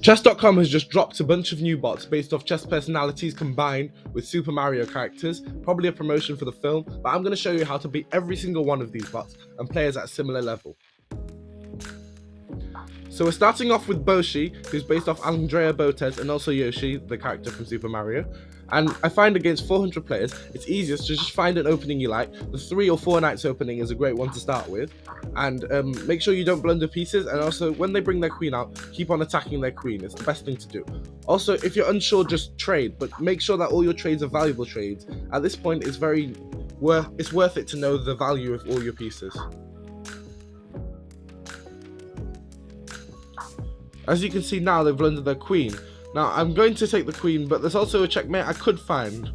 Chess.com has just dropped a bunch of new bots based off chess personalities combined with Super Mario characters, probably a promotion for the film, but I'm going to show you how to beat every single one of these bots and players at a similar level. So we're starting off with Boshi, who's based off Andrea Botes and also Yoshi, the character from Super Mario. And I find against 400 players, it's easiest to just find an opening you like. The 3 or 4 knights opening is a great one to start with. And make sure you don't blunder pieces. And also, when they bring their queen out, keep on attacking their queen. It's the best thing to do. Also, if you're unsure, just trade. But make sure that all your trades are valuable trades. At this point, it's worth it to know the value of all your pieces. As you can see now, they've blundered their queen. Now, I'm going to take the queen, but there's also a checkmate I could find.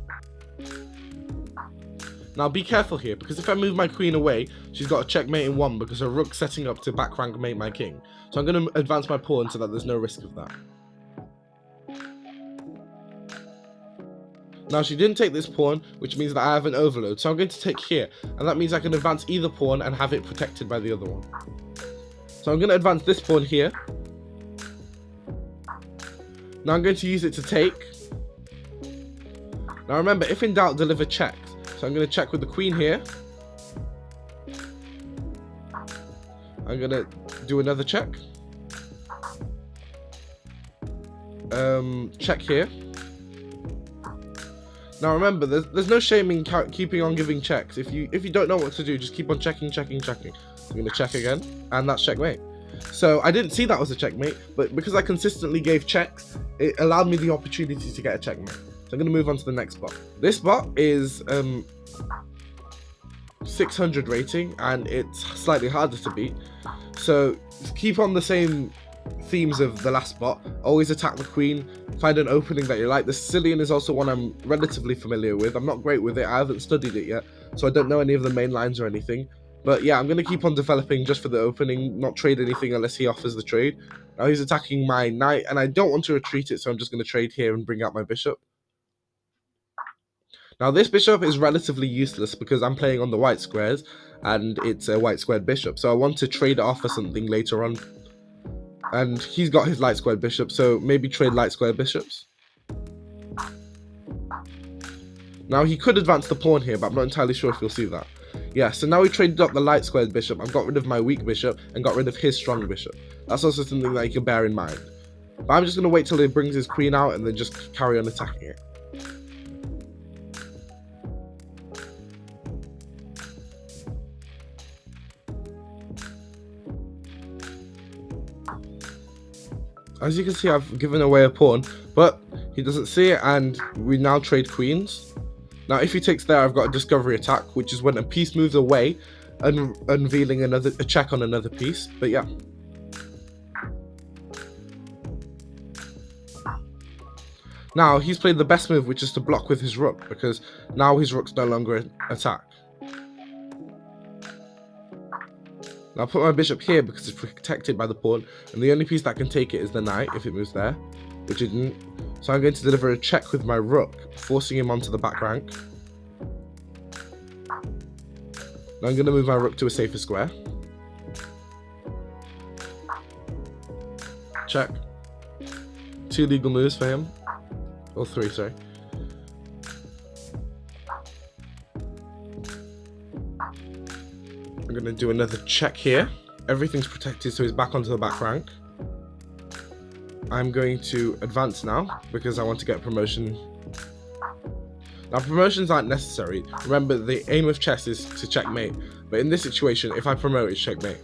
Now, be careful here, because if I move my queen away, she's got a checkmate in 1 because her rook's setting up to back rank mate my king. So I'm going to advance my pawn so that there's no risk of that. Now, she didn't take this pawn, which means that I have an overload. So I'm going to take here, and that means I can advance either pawn and have it protected by the other one. So I'm going to advance this pawn here. Now I'm going to use it to take. Now remember, if in doubt, deliver checks. So I'm going to check with the queen here. I'm going to do another check. Check here. Now remember, there's no shame in keeping on giving checks. If you don't know what to do, just keep on checking. I'm going to check again, and that's checkmate. So I didn't see that was a checkmate, but because I consistently gave checks, it allowed me the opportunity to get a checkmate. So I'm going to move on to the next bot. This bot is 600 rating, and it's slightly harder to beat. So keep on the same themes of the last bot. Always attack the queen, find an opening that you like. The Sicilian is also one I'm relatively familiar with. I'm not great with it, I haven't studied it yet, so I don't know any of the main lines or anything. But yeah, I'm going to keep on developing just for the opening, not trade anything unless he offers the trade. Now he's attacking my knight, and I don't want to retreat it, so I'm just going to trade here and bring out my bishop. Now this bishop is relatively useless because I'm playing on the white squares, and it's a white squared bishop, so I want to trade it off for something later on. And he's got his light squared bishop, so maybe trade light squared bishops. Now he could advance the pawn here, but I'm not entirely sure if you'll see that. Yeah, so now we traded up the light squared bishop. I've got rid of my weak bishop and got rid of his strong bishop. That's also something that you can bear in mind. But I'm just going to wait till he brings his queen out and then just carry on attacking it. As you can see, I've given away a pawn, but he doesn't see it, and we now trade queens. Now, if he takes there, I've got a discovery attack, which is when a piece moves away, unveiling a check on another piece. But yeah. Now, he's played the best move, which is to block with his rook, because now his rook's no longer attack. Now, I'll put my bishop here because it's protected by the pawn, and the only piece that can take it is the knight if it moves there, which it didn't. So I'm going to deliver a check with my rook, forcing him onto the back rank. Now I'm going to move my rook to a safer square. Check. 2 legal moves for him. Or 3, sorry. I'm going to do another check here. Everything's protected, so he's back onto the back rank. I'm going to advance now because I want to get a promotion. Now, promotions aren't necessary. Remember, the aim of chess is to checkmate. But in this situation, if I promote, it's checkmate.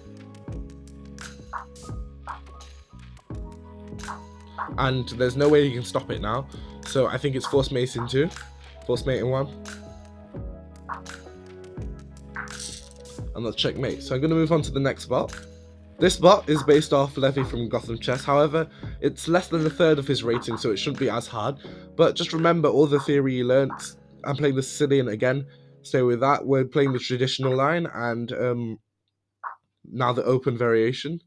And there's no way you can stop it now. So I think it's force mate in 2. Force mate in 1. And that's checkmate. So I'm going to move on to the next bot. This bot is based off Levy from Gotham Chess. However, it's less than a third of his rating, so it shouldn't be as hard. But just remember all the theory you learned. I'm playing the Sicilian again. Stay with that. We're playing the traditional line and now the open variation.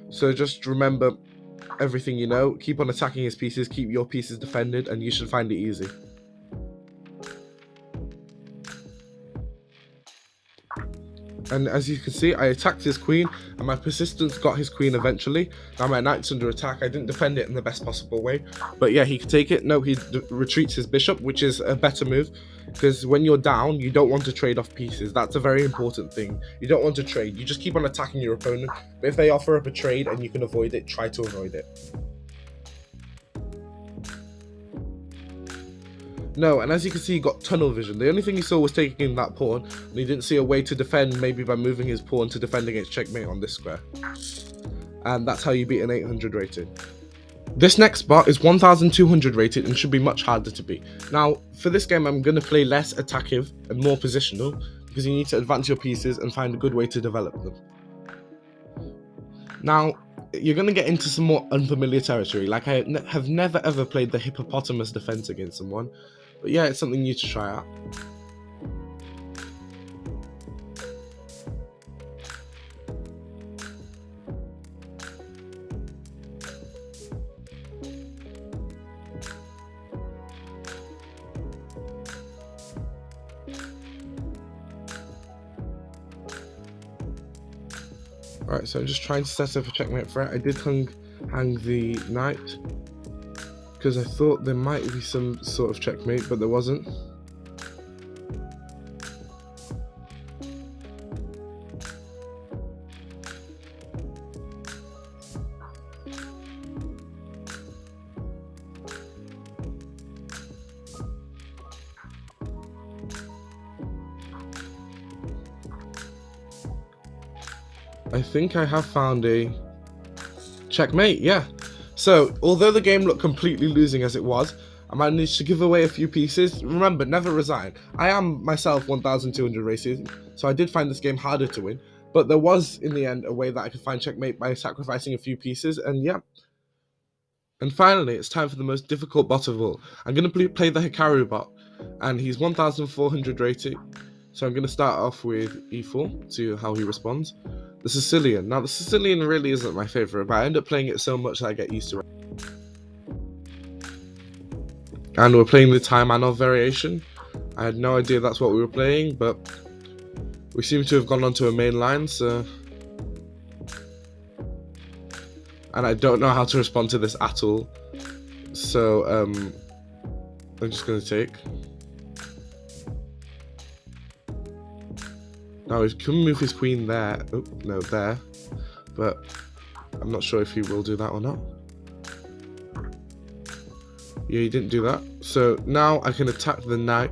So just remember everything you know. Keep on attacking his pieces. Keep your pieces defended, and you should find it easy. And as you can see, I attacked his queen, and my persistence got his queen eventually. Now my knight's under attack. I didn't defend it in the best possible way. But yeah, he could take it. No, he retreats his bishop, which is a better move. Because when you're down, you don't want to trade off pieces. That's a very important thing. You don't want to trade. You just keep on attacking your opponent. But if they offer up a trade and you can avoid it, try to avoid it. No, and as you can see, he got tunnel vision. The only thing he saw was taking in that pawn, and he didn't see a way to defend, maybe by moving his pawn to defend against checkmate on this square. And that's how you beat an 800 rated. This next spot is 1200 rated and should be much harder to beat. Now, for this game, I'm going to play less attackive and more positional, because you need to advance your pieces and find a good way to develop them. Now, you're going to get into some more unfamiliar territory. Like, I have never ever played the hippopotamus defense against someone. But yeah, it's something new to try out. Alright, so I'm just trying to set up a checkmate threat. I did hang the knight, because I thought there might be some sort of checkmate, but there wasn't. I think I have found a checkmate, yeah. So, although the game looked completely losing as it was, I managed to give away a few pieces. Remember, never resign. I am myself 1200 races, so I did find this game harder to win, but there was, in the end, a way that I could find checkmate by sacrificing a few pieces, and yeah. And finally, it's time for the most difficult bot of all. I'm going to play the Hikaru bot, and he's 1400 rated, so I'm going to start off with e4, see how he responds. The Sicilian. Now, the Sicilian really isn't my favourite, but I end up playing it so much that I get used to it. And we're playing the Taimanov variation. I had no idea that's what we were playing, but we seem to have gone onto a main line, so... And I don't know how to respond to this at all. So, I'm just going to take. Now he can move his queen there. Oh, no, there. But I'm not sure if he will do that or not. Yeah, he didn't do that. So now I can attack the knight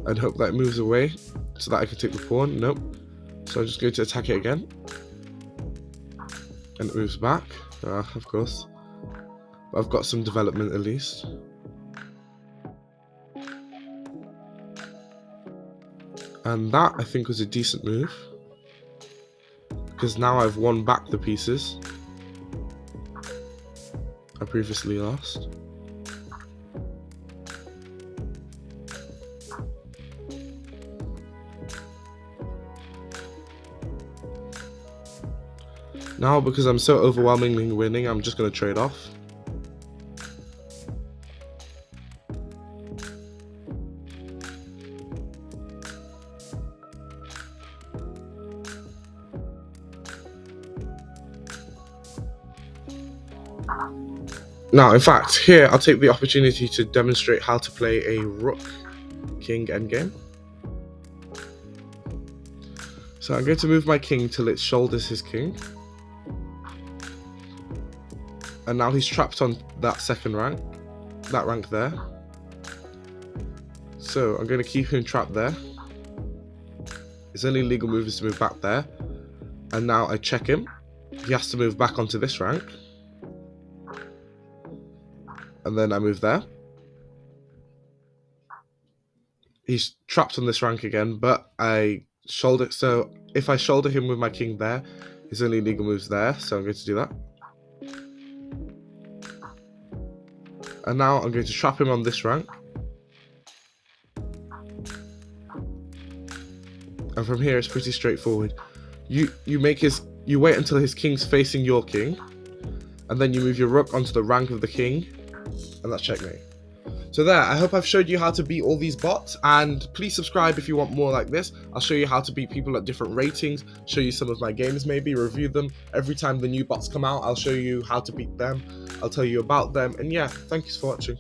and hope that it moves away so that I can take the pawn. Nope. So I'm just going to attack it again. And it moves back. Of course. But I've got some development at least. And that, I think, was a decent move, because now I've won back the pieces I previously lost. Now, because I'm so overwhelmingly winning, I'm just going to trade off. Now, in fact, here I'll take the opportunity to demonstrate how to play a rook king endgame. So I'm going to move my king till it shoulders his king. And now he's trapped on that second rank, that rank there. So I'm going to keep him trapped there. His only legal move is to move back there. And now I check him. He has to move back onto this rank. And then I move there. He's trapped on this rank again, but I shoulder. So if I shoulder him with my king there, his only legal move's there. So I'm going to do that. And now I'm going to trap him on this rank. And from here, it's pretty straightforward. You wait until his king's facing your king, and then you move your rook onto the rank of the king, and that's checkmate. So So there, I hope I've showed you how to beat all these bots, and please subscribe if you want more like this. I'll show you how to beat people at different ratings, show you some of my games maybe, review them. Every time the new bots come out, I'll show you how to beat them, I'll tell you about them, and yeah, thank you for watching.